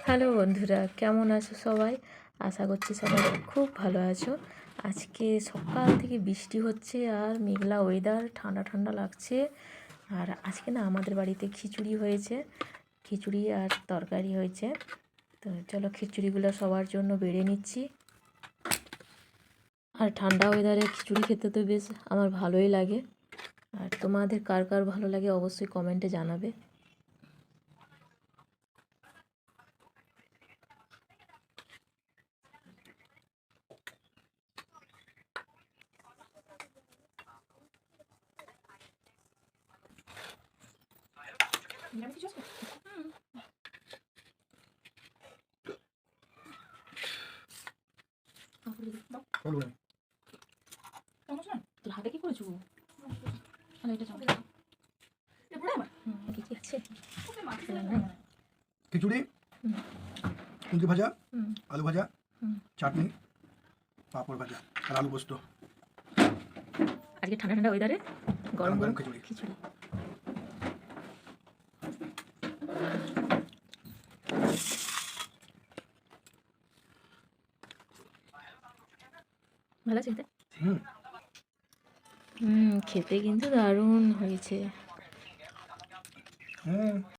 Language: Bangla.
হ্যালো বন্ধুরা, কেমন আছো সবাই? আশা করছি সবাই খুব ভালো আছো। আজকে সকাল থেকে বৃষ্টি হচ্ছে আর মেঘলা ওয়েদার, ঠান্ডা ঠান্ডা লাগছে। আর আজকে না আমাদের বাড়িতে খিচুড়ি হয়েছে, খিচুড়ি আর তরকারি হয়েছে। তো চলো খিচুড়িগুলো সবার জন্য বেড়ে নিচ্ছি। আর ঠান্ডা ওয়েদারে খিচুড়ি খেতে তো বেশ আমার ভালোই লাগে। আর তোমাদের কার কার ভালো লাগে অবশ্যই কমেন্টে জানাবে। তোর হাতে কি করেছো? খিচুড়ি, কুঁদরি ভাজা, আলু ভাজা, চাটনি, পাঁপড় ভাজা আর আলু পোস্ত। আজকে ঠান্ডা ঠান্ডা ওয়েদারে গরম গরম খিচুড়ি। খিচুড়ি। ভালো আছে খেতে? খেতে কিন্তু দারুণ হয়েছে।